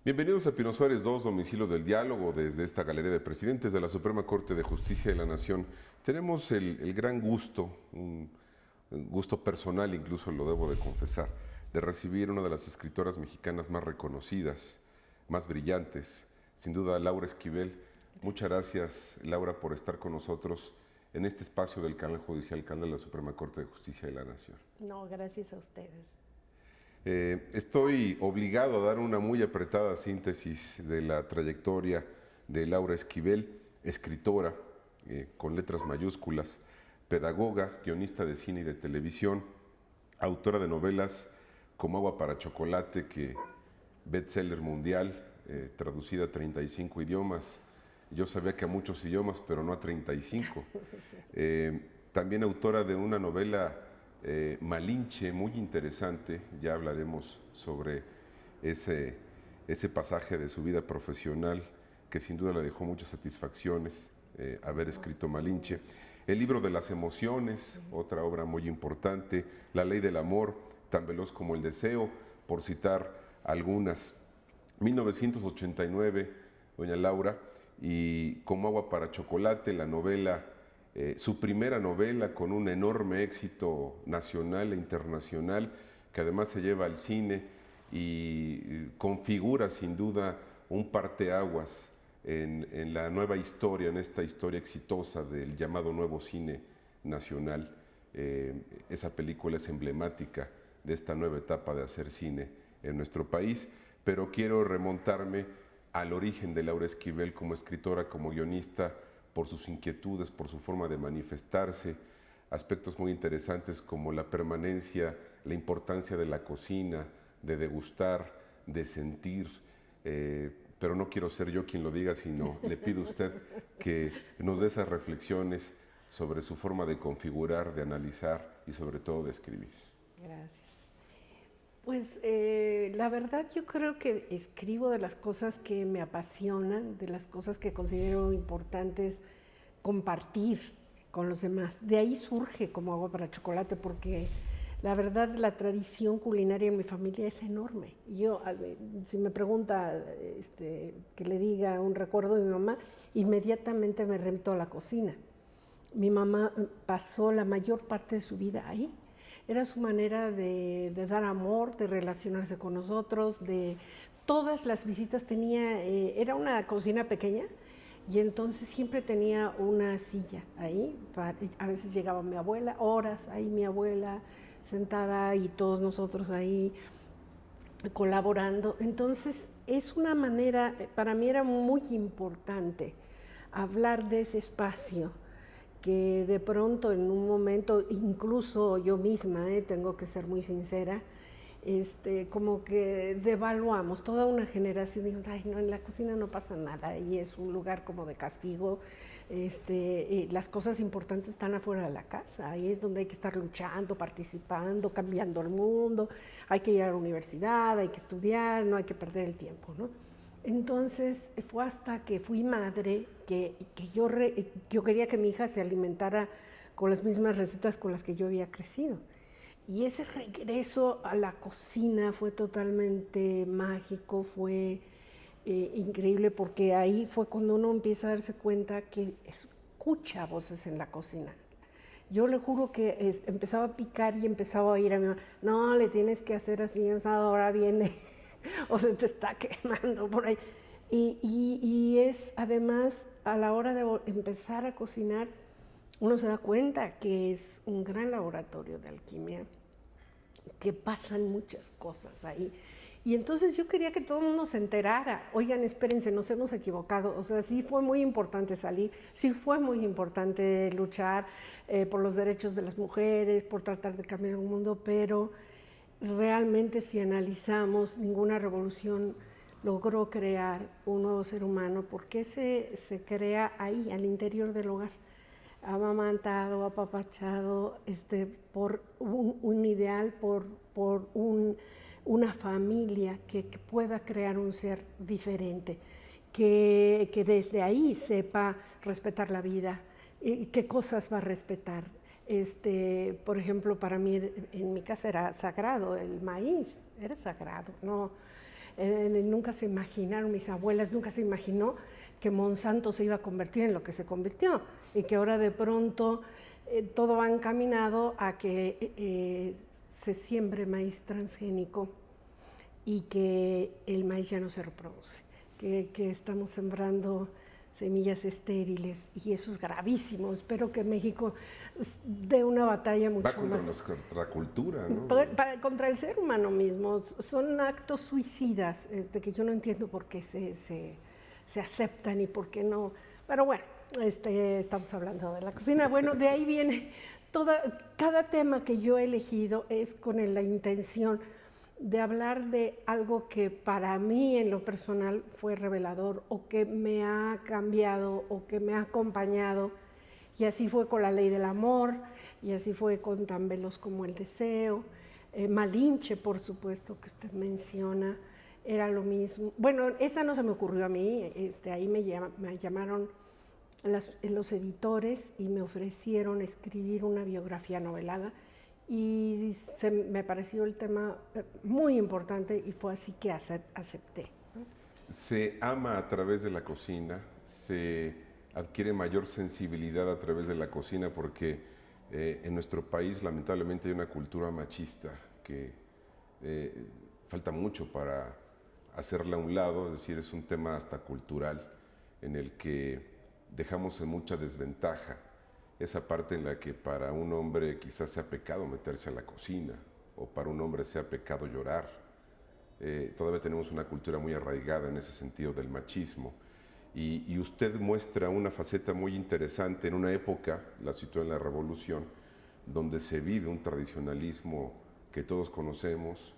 Bienvenidos a Pino Suárez 2, domicilio del diálogo, desde esta galería de presidentes de la Suprema Corte de Justicia de la Nación. Tenemos el gran gusto, un gusto personal incluso lo debo de confesar, de recibir una de las escritoras mexicanas más reconocidas, más brillantes, sin duda Laura Esquivel. Muchas gracias, Laura, por estar con nosotros en este espacio del canal judicial, canal de la Suprema Corte de Justicia de la Nación. No, gracias a ustedes. Estoy obligado a dar una muy apretada síntesis de la trayectoria de Laura Esquivel, escritora con letras mayúsculas, pedagoga, guionista de cine y de televisión, autora de novelas como Agua para Chocolate, que bestseller mundial, traducida a 35 idiomas. Yo sabía que a muchos idiomas, pero no a 35. También autora de una novela Malinche, muy interesante. Ya hablaremos sobre ese pasaje de su vida profesional que sin duda le dejó muchas satisfacciones haber escrito Malinche. El libro de las emociones, otra obra muy importante. La ley del amor, tan veloz como el deseo, por citar algunas. 1989, doña Laura, y Como agua para chocolate, la novela, su primera novela con un enorme éxito nacional e internacional, que además se lleva al cine y configura sin duda un parteaguas en la nueva historia, en esta historia exitosa del llamado nuevo cine nacional. Esa película es emblemática de esta nueva etapa de hacer cine en nuestro país, pero quiero remontarme al origen de Laura Esquivel como escritora, como guionista, por sus inquietudes, por su forma de manifestarse, aspectos muy interesantes como la permanencia, la importancia de la cocina, de degustar, de sentir, pero no quiero ser yo quien lo diga, sino le pido a usted que nos dé esas reflexiones sobre su forma de configurar, de analizar y sobre todo de escribir. Gracias. Pues la verdad yo creo que escribo de las cosas que me apasionan, de las cosas que considero importantes compartir con los demás. De ahí surge Como agua para chocolate, porque la verdad la tradición culinaria en mi familia es enorme. Yo, si me pregunta que le diga un recuerdo de mi mamá, inmediatamente me remito a la cocina. Mi mamá pasó la mayor parte de su vida ahí. Era su manera de dar amor, de relacionarse con nosotros, de todas las visitas tenía, era una cocina pequeña y entonces siempre tenía una silla ahí, a veces llegaba mi abuela, horas ahí mi abuela sentada y todos nosotros ahí colaborando. Entonces es una manera, para mí era muy importante hablar de ese espacio que de pronto en un momento, incluso yo misma, tengo que ser muy sincera, como que devaluamos, toda una generación dijo, ay no, en la cocina no pasa nada, y es un lugar como de castigo, las cosas importantes están afuera de la casa, ahí es donde hay que estar luchando, participando, cambiando el mundo, hay que ir a la universidad, hay que estudiar, no hay que perder el tiempo, ¿no? Entonces fue hasta que fui madre que yo quería que mi hija se alimentara con las mismas recetas con las que yo había crecido. Y ese regreso a la cocina fue totalmente mágico, fue increíble, porque ahí fue cuando uno empieza a darse cuenta que escucha voces en la cocina. Yo le juro que empezaba a picar y empezaba a oír a mi mamá, no, le tienes que hacer así, ahora viene o se te está quemando por ahí. Y es además, a la hora de empezar a cocinar, uno se da cuenta que es un gran laboratorio de alquimia, que pasan muchas cosas ahí. Y entonces yo quería que todo el mundo se enterara, oigan, espérense, nos hemos equivocado, o sea, sí fue muy importante salir, sí fue muy importante luchar por los derechos de las mujeres, por tratar de cambiar el mundo, pero realmente si analizamos, ninguna revolución logró crear un nuevo ser humano, porque se crea ahí, al interior del hogar, amamantado, apapachado, por un ideal, por una familia que pueda crear un ser diferente, que desde ahí sepa respetar la vida, qué cosas va a respetar. Por ejemplo, para mí en mi casa era sagrado, el maíz era sagrado, ¿no? Nunca se imaginaron, mis abuelas nunca se imaginó que Monsanto se iba a convertir en lo que se convirtió y que ahora de pronto todo va encaminado a que se siembre maíz transgénico y que el maíz ya no se reproduce, que estamos sembrando semillas estériles y eso es gravísimo. Espero que México dé una batalla mucho más. Va contra nuestra cultura, ¿no? Contra el ser humano mismo. Son actos suicidas que yo no entiendo por qué se aceptan y por qué no. Pero bueno, estamos hablando de la cocina. Bueno, de ahí viene cada tema que yo he elegido es con la intención de hablar de algo que para mí en lo personal fue revelador o que me ha cambiado o que me ha acompañado. Y así fue con La Ley del Amor, y así fue con Tan Veloz como el Deseo. Malinche, por supuesto, que usted menciona, era lo mismo. Bueno, esa no se me ocurrió a mí, ahí me llamaron los editores y me ofrecieron escribir una biografía novelada. Y me pareció el tema muy importante y fue así que acepté. Se ama a través de la cocina, se adquiere mayor sensibilidad a través de la cocina porque en nuestro país lamentablemente hay una cultura machista que falta mucho para hacerla a un lado, es decir, es un tema hasta cultural en el que dejamos en mucha desventaja esa parte en la que para un hombre quizás sea pecado meterse a la cocina o para un hombre sea pecado llorar. Todavía tenemos una cultura muy arraigada en ese sentido del machismo y usted muestra una faceta muy interesante en una época, la situó en la Revolución, donde se vive un tradicionalismo que todos conocemos,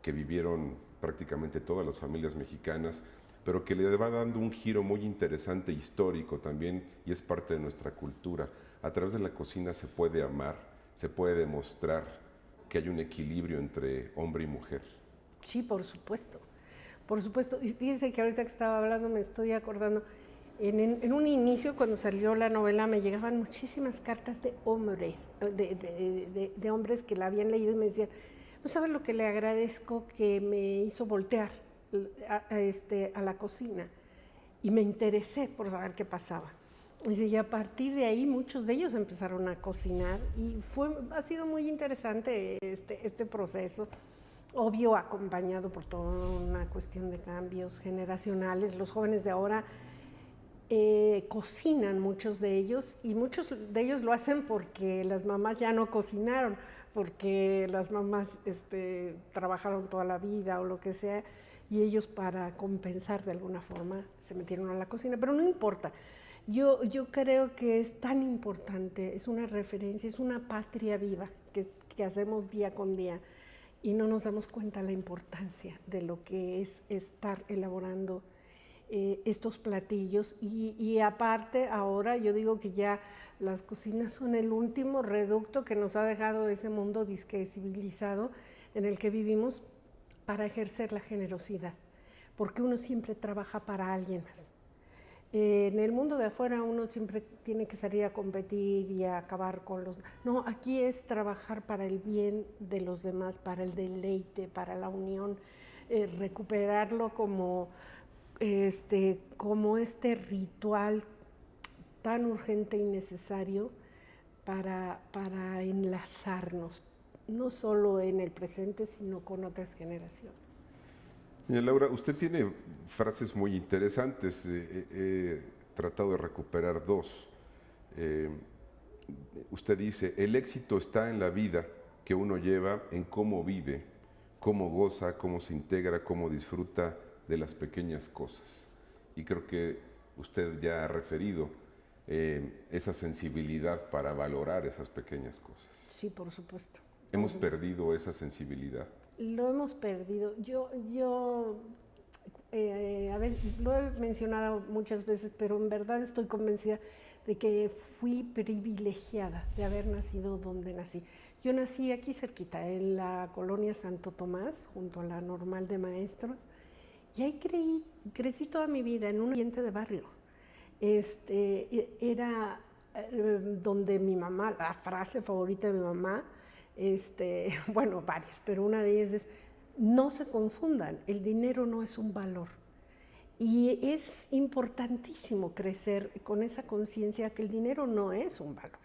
que vivieron prácticamente todas las familias mexicanas, pero que le va dando un giro muy interesante histórico también y es parte de nuestra cultura. A través de la cocina se puede amar, se puede demostrar que hay un equilibrio entre hombre y mujer. Sí, por supuesto, por supuesto. Y fíjense que ahorita que estaba hablando me estoy acordando, en un inicio cuando salió la novela me llegaban muchísimas cartas de hombres, de hombres que la habían leído y me decían, ¿no sabes lo que le agradezco que me hizo voltear a la cocina? Y me interesé por saber qué pasaba. Y a partir de ahí muchos de ellos empezaron a cocinar y ha sido muy interesante este proceso, obvio acompañado por toda una cuestión de cambios generacionales. Los jóvenes de ahora cocinan, muchos de ellos, y muchos de ellos lo hacen porque las mamás ya no cocinaron, porque las mamás trabajaron toda la vida o lo que sea, y ellos para compensar de alguna forma se metieron a la cocina, pero no importa. Yo creo que es tan importante, es una referencia, es una patria viva que hacemos día con día y no nos damos cuenta la importancia de lo que es estar elaborando estos platillos y aparte ahora yo digo que ya las cocinas son el último reducto que nos ha dejado ese mundo disque civilizado en el que vivimos para ejercer la generosidad, porque uno siempre trabaja para alguien más. En el mundo de afuera uno siempre tiene que salir a competir y a acabar con los... No, aquí es trabajar para el bien de los demás, para el deleite, para la unión, recuperarlo como este ritual tan urgente y necesario para enlazarnos, no solo en el presente, sino con otras generaciones. Doña Laura, usted tiene frases muy interesantes. He tratado de recuperar dos. Usted dice, el éxito está en la vida que uno lleva, en cómo vive, cómo goza, cómo se integra, cómo disfruta de las pequeñas cosas. Y creo que usted ya ha referido esa sensibilidad para valorar esas pequeñas cosas. Sí, por supuesto. ¿Hemos perdido esa sensibilidad? Lo hemos perdido. Yo a veces, lo he mencionado muchas veces, pero en verdad estoy convencida de que fui privilegiada de haber nacido donde nací. Yo nací aquí cerquita, en la colonia Santo Tomás, junto a la Normal de Maestros, y ahí crecí toda mi vida en un ambiente de barrio. Era donde mi mamá, la frase favorita de mi mamá, bueno, varias, pero una de ellas es, no se confundan, el dinero no es un valor. Y es importantísimo crecer con esa conciencia que el dinero no es un valor.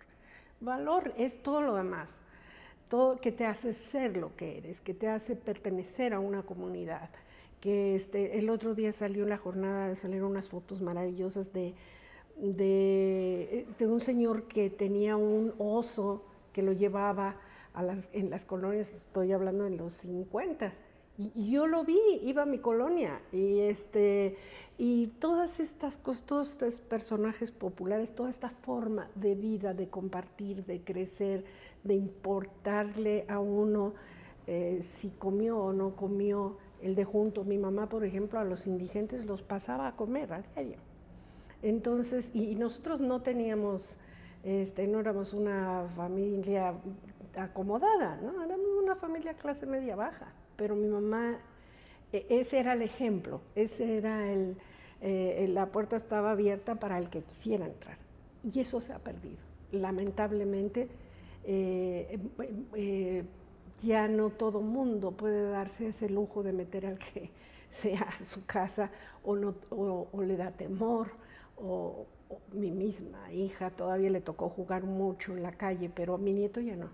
Valor es todo lo demás, todo que te hace ser lo que eres, que te hace pertenecer a una comunidad. Que el otro día salió en la jornada, salieron unas fotos maravillosas de un señor que tenía un oso que lo llevaba en las colonias, estoy hablando en los 50. Y yo lo vi, iba a mi colonia, y todas estas cosas, todos estos personajes populares, toda esta forma de vida, de compartir, de crecer, de importarle a uno si comió o no comió, el de junto. Mi mamá, por ejemplo, a los indigentes los pasaba a comer a diario. Entonces, y nosotros no teníamos, no éramos una familia acomodada, ¿no? Éramos una familia clase media baja, pero mi mamá, ese era el ejemplo, ese era la puerta estaba abierta para el que quisiera entrar, y eso se ha perdido. Lamentablemente, ya no todo mundo puede darse ese lujo de meter al que sea a su casa, o le da temor, o mi misma hija todavía le tocó jugar mucho en la calle, pero a mi nieto ya no.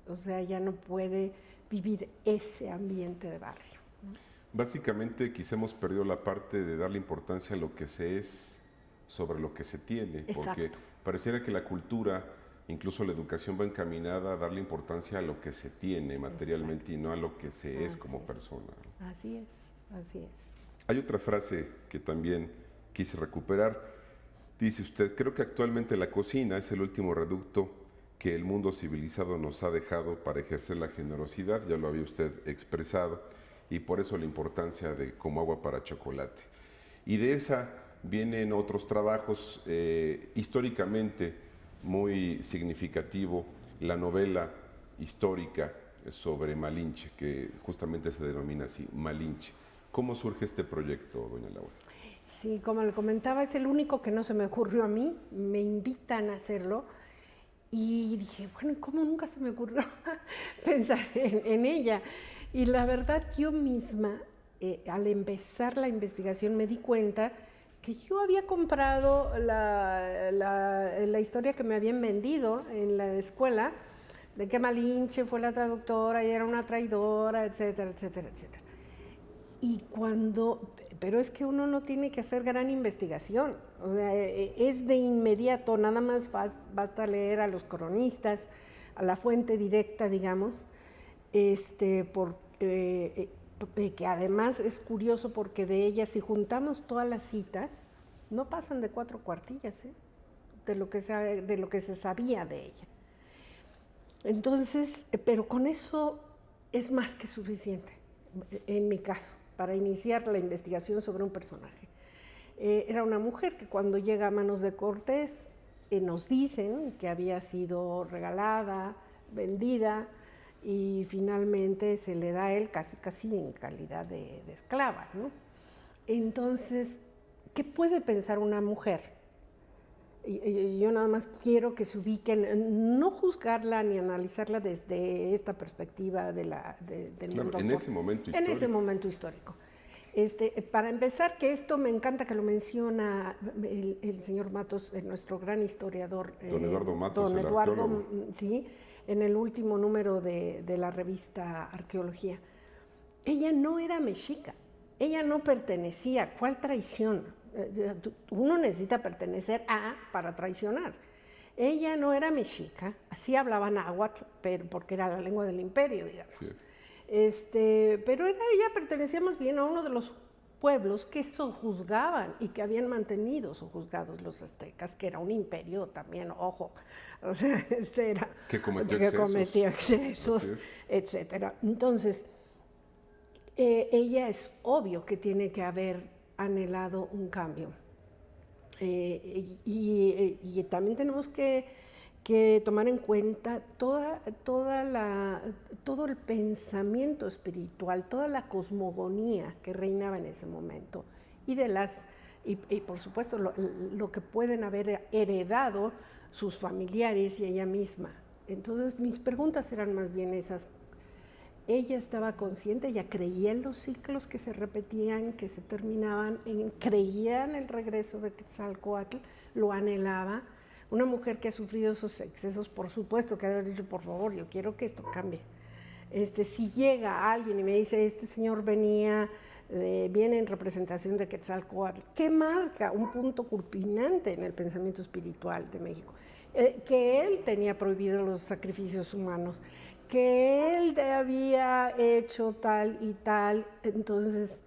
O sea, ya no puede vivir ese ambiente de barrio. Básicamente quizá hemos perdido la parte de darle importancia a lo que se es sobre lo que se tiene. Exacto. Porque pareciera que la cultura, incluso la educación, va encaminada a darle importancia a lo que se tiene materialmente. Exacto. Y no a lo que se es como persona. Así es, así es. Hay otra frase que también quise recuperar. Dice usted: creo que actualmente la cocina es el último reducto que el mundo civilizado nos ha dejado para ejercer la generosidad. Ya lo había usted expresado, y por eso la importancia de Como agua para chocolate. Y de esa vienen otros trabajos, históricamente muy significativo, la novela histórica sobre Malinche, que justamente se denomina así, Malinche. ¿Cómo surge este proyecto, doña Laura? Sí, como le comentaba, es el único que no se me ocurrió a mí, me invitan a hacerlo, y dije, bueno, ¿cómo nunca se me ocurrió pensar en ella? Y la verdad, yo misma, al empezar la investigación, me di cuenta que yo había comprado la historia que me habían vendido en la escuela, de que Malinche fue la traductora y era una traidora, etcétera, etcétera, etcétera. Pero es que uno no tiene que hacer gran investigación, o sea, es de inmediato, nada más basta leer a los cronistas, a la fuente directa, digamos, que además es curioso porque de ella, si juntamos todas las citas, no pasan de 4 cuartillas, de lo que se sabía de ella. Entonces, pero con eso es más que suficiente, en mi caso, para iniciar la investigación sobre un personaje. Era una mujer que cuando llega a manos de Cortés, nos dicen que había sido regalada, vendida, y finalmente se le da a él casi en calidad de esclava, ¿no? Entonces, ¿qué puede pensar una mujer? Yo nada más quiero que se ubiquen, no juzgarla ni analizarla desde esta perspectiva del mundo. En ese momento histórico. En ese momento histórico. Para empezar, que esto me encanta que lo menciona el señor Matos, nuestro gran historiador. Don Eduardo Matos, don Eduardo, sí, en el último número de la revista Arqueología. Ella no era mexica, ella no pertenecía. ¿Cuál traición? Uno necesita pertenecer para traicionar. Ella no era mexica, así hablaba náhuatl, porque era la lengua del imperio, digamos. Sí. Pero ella pertenecía más bien a uno de los pueblos que sojuzgaban y que habían mantenido sojuzgados los aztecas, que era un imperio también, ojo, o sea, era que cometía excesos, etcétera. Entonces, ella es obvio que tiene que haber anhelado un cambio. Y también tenemos que tomar en cuenta todo el pensamiento espiritual, toda la cosmogonía que reinaba en ese momento, y por supuesto lo que pueden haber heredado sus familiares y ella misma. Entonces mis preguntas eran más bien esas. ella estaba consciente, ella creía en los ciclos que se repetían, que se terminaban, creía en el regreso de Quetzalcóatl, lo anhelaba. Una mujer que ha sufrido esos excesos, por supuesto que ha dicho, por favor, yo quiero que esto cambie. Si llega alguien y me dice, este señor viene en representación de Quetzalcóatl, ¿qué marca un punto culminante en el pensamiento espiritual de México? Que él tenía prohibido los sacrificios humanos, que él había hecho tal y tal, entonces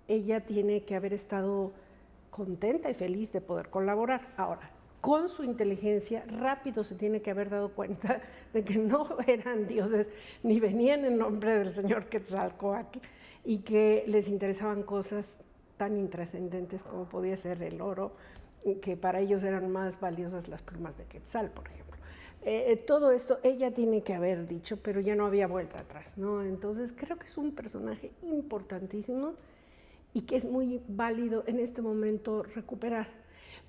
ella tiene que haber estado contenta y feliz de poder colaborar. Ahora, con su inteligencia, rápido se tiene que haber dado cuenta de que no eran dioses ni venían en nombre del señor Quetzalcóatl y que les interesaban cosas tan intrascendentes como podía ser el oro, que para ellos eran más valiosas las plumas de Quetzal, por ejemplo. Todo esto ella tiene que haber dicho, pero ya no había vuelta atrás, ¿no? Entonces creo que es un personaje importantísimo y que es muy válido en este momento recuperar,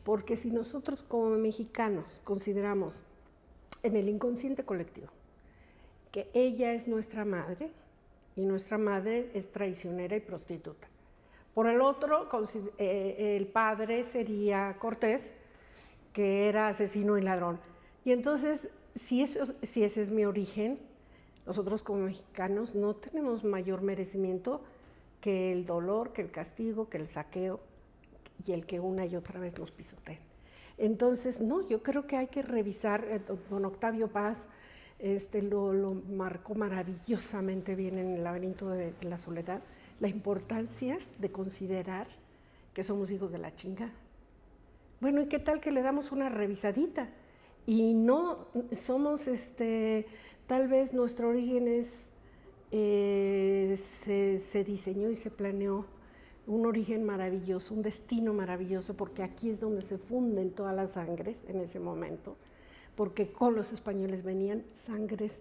porque si nosotros como mexicanos consideramos en el inconsciente colectivo que ella es nuestra madre y nuestra madre es traicionera y prostituta, por el otro el padre sería Cortés, que era asesino y ladrón, y entonces si ese es mi origen, nosotros como mexicanos no tenemos mayor merecimiento que el dolor, que el castigo, que el saqueo y el que una y otra vez nos pisoteen. Entonces, no, yo creo que hay que revisar, don Octavio Paz lo marcó maravillosamente bien en El laberinto de la soledad, la importancia de considerar que somos hijos de la chingada. Bueno, ¿y qué tal que le damos una revisadita? Y no somos, tal vez nuestro origen es, se diseñó y se planeó un origen maravilloso, un destino maravilloso, porque aquí es donde se funden todas las sangres en ese momento, porque con los españoles venían sangres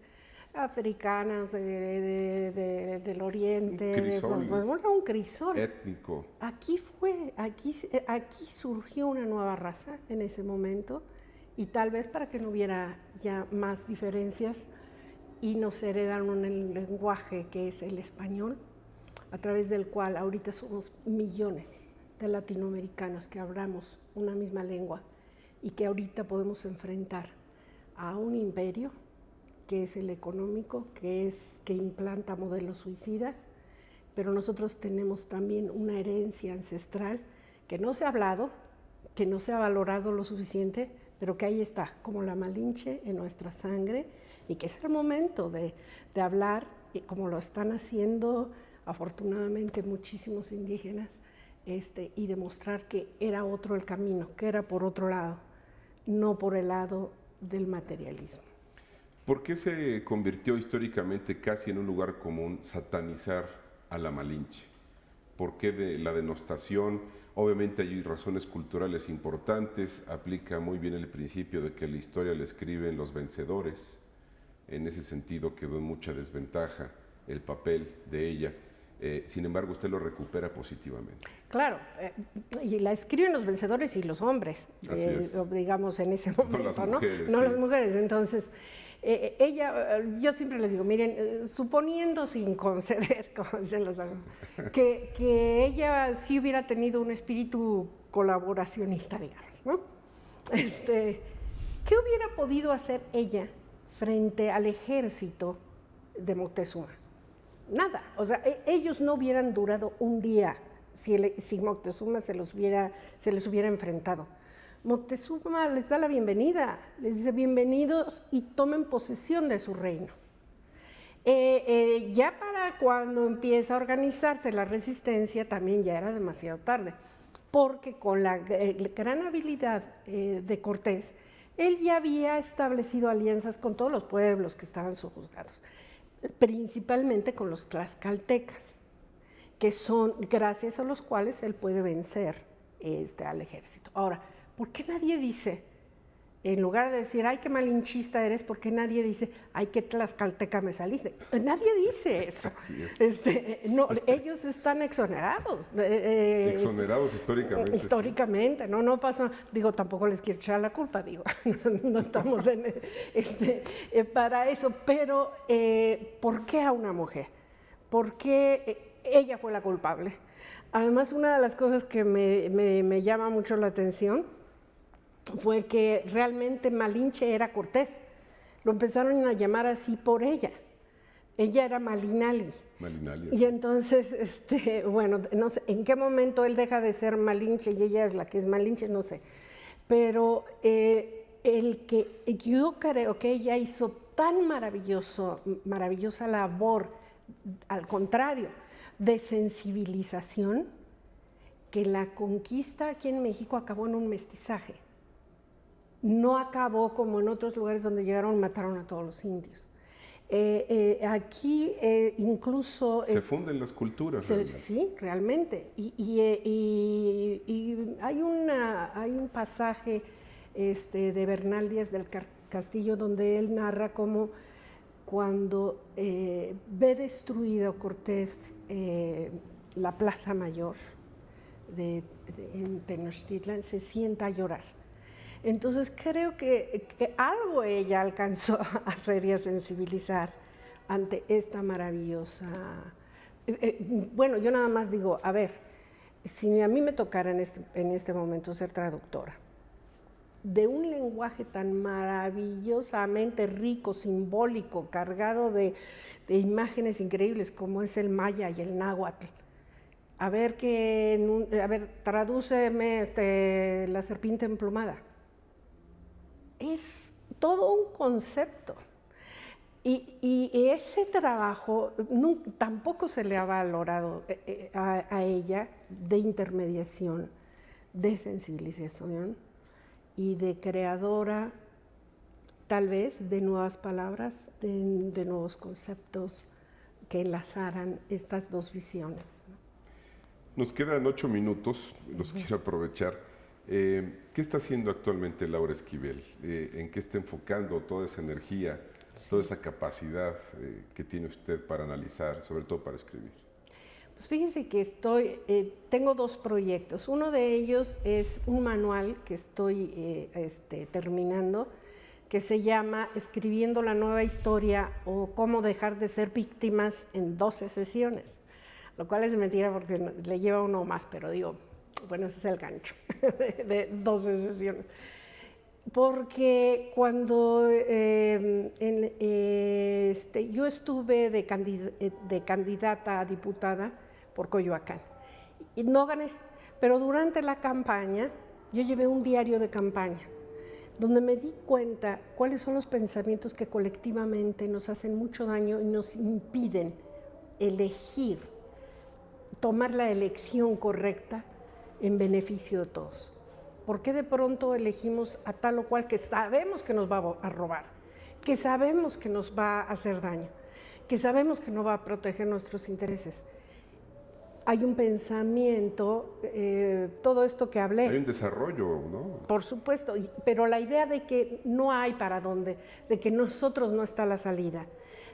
africanas, del oriente, un crisol étnico. Aquí surgió una nueva raza en ese momento, y tal vez para que no hubiera ya más diferencias y nos heredaron el lenguaje que es el español, a través del cual ahorita somos millones de latinoamericanos que hablamos una misma lengua y que ahorita podemos enfrentar a un imperio que es el económico, que implanta modelos suicidas, pero nosotros tenemos también una herencia ancestral que no se ha hablado, que no se ha valorado lo suficiente, pero que ahí está, como la Malinche en nuestra sangre, y que es el momento de hablar, como lo están haciendo afortunadamente muchísimos indígenas, y demostrar que era otro el camino, que era por otro lado, no por el lado del materialismo. ¿Por qué se convirtió históricamente casi en un lugar común satanizar a la Malinche? ¿Por qué la denostación? Obviamente hay razones culturales importantes, aplica muy bien el principio de que la historia la escriben los vencedores. En ese sentido quedó en mucha desventaja el papel de ella. Sin embargo, usted lo recupera positivamente. Claro, y la escriben los vencedores y los hombres, digamos en ese momento, no las mujeres. No las mujeres. Entonces, ella, yo siempre les digo, miren, suponiendo sin conceder, como dicen los amigos, que ella sí hubiera tenido un espíritu colaboracionista, digamos, ¿no? ¿Qué hubiera podido hacer ella frente al ejército de Moctezuma? Nada, o sea, ellos no hubieran durado un día si Moctezuma se les hubiera enfrentado. Moctezuma les da la bienvenida, les dice bienvenidos y tomen posesión de su reino. Ya para cuando empieza a organizarse la resistencia también ya era demasiado tarde, porque con la gran habilidad de Cortés, él ya había establecido alianzas con todos los pueblos que estaban sojuzgados, principalmente con los tlaxcaltecas, que son gracias a los cuales él puede vencer al ejército. Ahora, ¿por qué nadie dice En lugar de decir, ay, qué malinchista eres, porque nadie dice, ay, qué tlaxcalteca me saliste. Nadie dice eso. Así es. No, ellos están exonerados. Exonerados históricamente. Históricamente, no pasó. Digo, tampoco les quiero echar la culpa, digo, no estamos para eso. Pero, ¿por qué a una mujer? ¿Por qué ella fue la culpable? Además, una de las cosas que me llama mucho la atención fue que realmente Malinche era Cortés. Lo empezaron a llamar así por ella. Ella era Malinali. Malinali. Y entonces, bueno, no sé en qué momento él deja de ser Malinche y ella es la que es Malinche, no sé. Pero yo creo que ella hizo tan maravillosa labor, al contrario, de sensibilización, que la conquista aquí en México acabó en un mestizaje. No acabó como en otros lugares donde llegaron y mataron a todos los indios. Aquí incluso... Se funden las culturas. Sí, realmente. Y hay un pasaje de Bernal Díaz del Castillo donde él narra cómo cuando ve destruido Cortés la Plaza Mayor en Tenochtitlan, se sienta a llorar. Entonces creo que algo ella alcanzó a hacer y a sensibilizar ante esta maravillosa... bueno, yo nada más digo, a ver, si a mí me tocara en este momento ser traductora de un lenguaje tan maravillosamente rico, simbólico, cargado de imágenes increíbles como es el maya y el náhuatl, a ver, tradúceme la serpiente emplumada. Es todo un concepto. Y ese trabajo tampoco se le ha valorado a ella de intermediación, de sensibilización y de creadora, tal vez, de nuevas palabras, de nuevos conceptos que enlazaran estas dos visiones. Nos quedan 8 minutos, los quiero aprovechar. ¿Qué está haciendo actualmente Laura Esquivel? ¿En qué está enfocando toda esa energía, toda esa capacidad que tiene usted para analizar, sobre todo para escribir? Pues fíjense que tengo 2 proyectos. Uno de ellos es un manual que estoy terminando, que se llama Escribiendo la nueva historia o cómo dejar de ser víctimas en 12 sesiones, lo cual es mentira porque le lleva uno más, pero digo, bueno, ese es el gancho de 12 sesiones. Porque cuando yo estuve de candidata a diputada por Coyoacán y no gané, pero durante la campaña yo llevé un diario de campaña donde me di cuenta cuáles son los pensamientos que colectivamente nos hacen mucho daño y nos impiden elegir, tomar la elección correcta en beneficio de todos. ¿Por qué de pronto elegimos a tal o cual que sabemos que nos va a robar, que sabemos que nos va a hacer daño, que sabemos que no va a proteger nuestros intereses? Hay un pensamiento, todo esto que hablé. Hay un desarrollo, ¿no? Por supuesto, pero la idea de que no hay para dónde, de que nosotros no está la salida,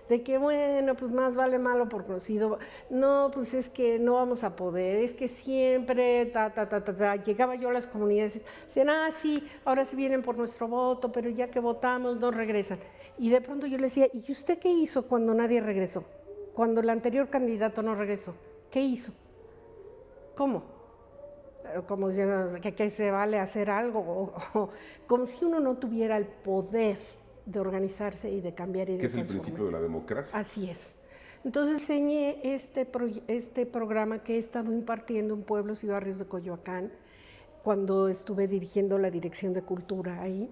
de que bueno, pues más vale malo por conocido, no, pues es que no vamos a poder, es que siempre, llegaba yo a las comunidades, decían, sí, ahora sí vienen por nuestro voto, pero ya que votamos no regresan. Y de pronto yo le decía, ¿y usted qué hizo cuando nadie regresó? Cuando el anterior candidato no regresó, ¿qué hizo? ¿Cómo? Como que se vale hacer algo, como si uno no tuviera el poder de organizarse y de cambiar y de transformar. Que es el principio de la democracia. Así es. Entonces enseñé este programa que he estado impartiendo en pueblos y barrios de Coyoacán cuando estuve dirigiendo la Dirección de Cultura ahí.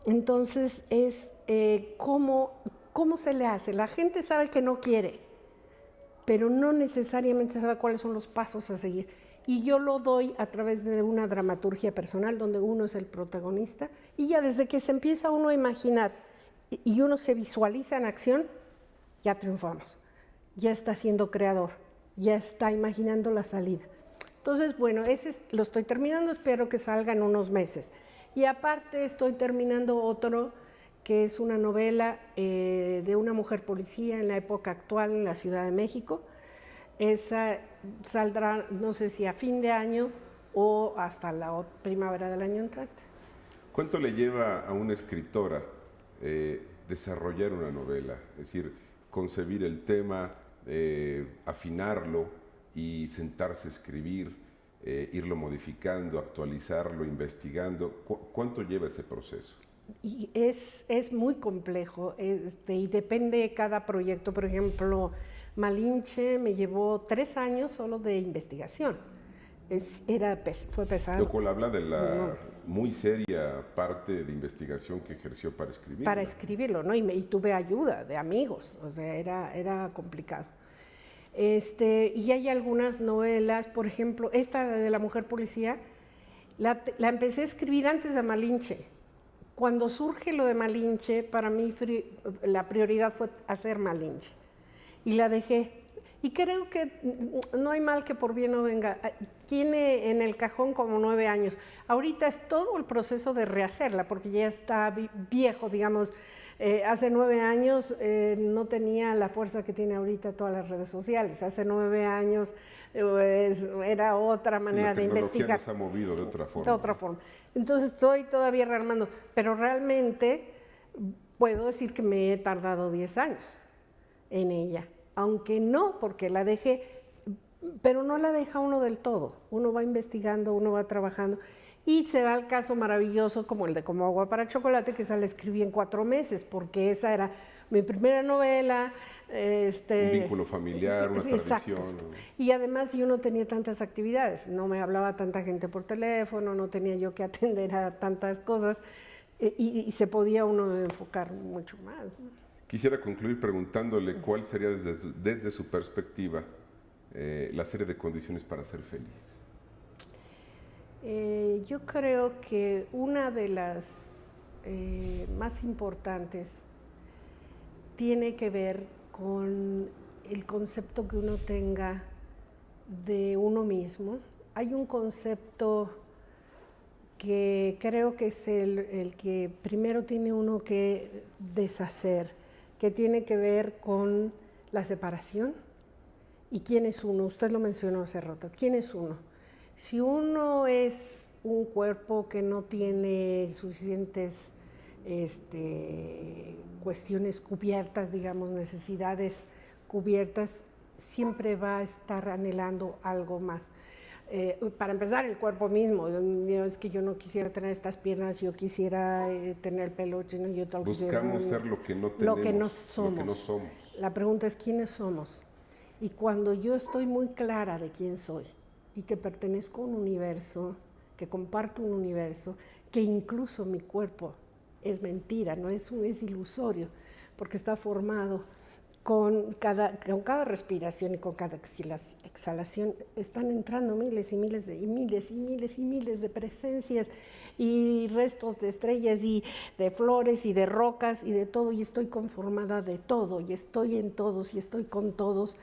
Entonces es cómo se le hace. La gente sabe que no quiere, pero no necesariamente sabe cuáles son los pasos a seguir. Y yo lo doy a través de una dramaturgia personal donde uno es el protagonista y ya desde que se empieza uno a imaginar y uno se visualiza en acción, ya triunfamos, ya está siendo creador, ya está imaginando la salida. Entonces, bueno, ese lo estoy terminando, espero que salga en unos meses. Y aparte estoy terminando otro que es una novela de una mujer policía en la época actual en la Ciudad de México. Esa saldrá, no sé si a fin de año o hasta la primavera del año entrante. ¿Cuánto le lleva a una escritora desarrollar una novela? Es decir, concebir el tema, afinarlo y sentarse a escribir, irlo modificando, actualizarlo, investigando. ¿Cuánto lleva ese proceso? Y es muy complejo y depende de cada proyecto. Por ejemplo, Malinche me llevó 3 años solo de investigación. Fue pesado. Lo cual habla de la muy seria parte de investigación que ejerció para escribirlo. Para escribirlo, ¿no? Y tuve ayuda de amigos, o sea, era complicado. Y hay algunas novelas, por ejemplo, esta de La mujer policía, la empecé a escribir antes de Malinche. Cuando surge lo de Malinche, para mí la prioridad fue hacer Malinche. Y la dejé. Y creo que no hay mal que por bien no venga. Tiene en el cajón como 9 años. Ahorita es todo el proceso de rehacerla, porque ya está viejo, digamos. Hace 9 años no tenía la fuerza que tiene ahorita todas las redes sociales. Hace 9 años era otra manera de investigar. La tecnología nos ha movido de otra forma. De otra forma. Entonces estoy todavía rearmando, pero realmente puedo decir que me he tardado 10 años en ella. Aunque no, porque la dejé, pero no la deja uno del todo. Uno va investigando, uno va trabajando y se da el caso maravilloso como el de Como agua para chocolate, que esa la escribí en 4 meses, porque esa era mi primera novela. Un vínculo familiar, una tradición. Exacto. Y además yo no tenía tantas actividades, no me hablaba tanta gente por teléfono, no tenía yo que atender a tantas cosas y se podía uno enfocar mucho más, ¿no? Quisiera concluir preguntándole cuál sería desde su perspectiva la serie de condiciones para ser feliz. Yo creo que una de las más importantes tiene que ver con el concepto que uno tenga de uno mismo. Hay un concepto que creo que es el que primero tiene uno que deshacer, que tiene que ver con la separación y quién es uno. Usted lo mencionó hace rato, ¿quién es uno? Si uno es un cuerpo que no tiene suficientes cuestiones cubiertas, digamos, necesidades cubiertas, siempre va a estar anhelando algo más. Para empezar, el cuerpo mismo. Es que yo no quisiera tener estas piernas, yo quisiera tener el pelo chino, yo tal. Buscamos ser lo que no tenemos, lo que no somos. La pregunta es quiénes somos. Y cuando yo estoy muy clara de quién soy y que pertenezco a un universo, que comparto un universo, que incluso mi cuerpo es mentira, no es ilusorio, porque está formado con cada respiración y con cada exhalación están entrando miles y miles de presencias y restos de estrellas y de flores y de rocas y de todo, y estoy conformada de todo, y estoy en todos, y estoy con todos,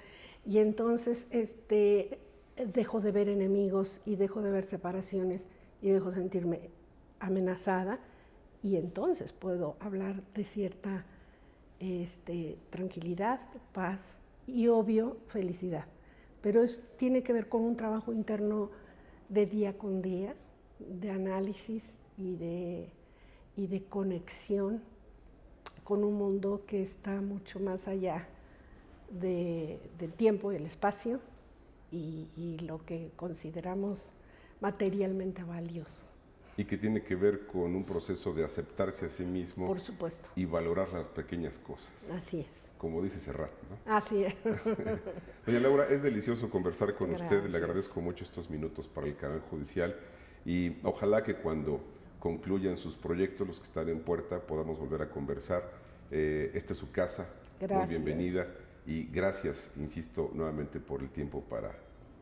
y entonces dejo de ver enemigos y dejo de ver separaciones y dejo de sentirme amenazada, y entonces puedo hablar de cierta tranquilidad, paz y, obvio, felicidad. Pero tiene que ver con un trabajo interno de día con día, de análisis y de conexión con un mundo que está mucho más allá del tiempo y el espacio y lo que consideramos materialmente valioso. Y que tiene que ver con un proceso de aceptarse a sí mismo. Por supuesto. Y valorar las pequeñas cosas. Así es. Como dice Serrat, ¿no? Así es. Doña Laura, es delicioso conversar con Gracias. usted. Le agradezco mucho estos minutos para el canal judicial. Y ojalá que cuando concluyan sus proyectos, los que están en puerta, podamos volver a conversar. Esta es su casa. Gracias. Muy bienvenida. Y gracias, insisto, nuevamente por el tiempo para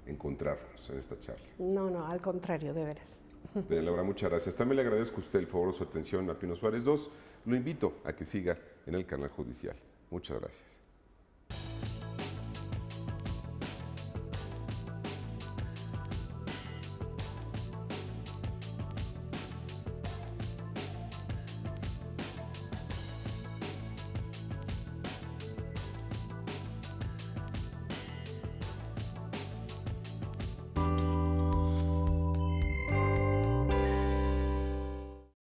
encontrarnos en esta charla. No, al contrario, de veras. Doña Laura, muchas gracias. También le agradezco a usted el favor de su atención a Pino Suárez II. Lo invito a que siga en el canal judicial. Muchas gracias.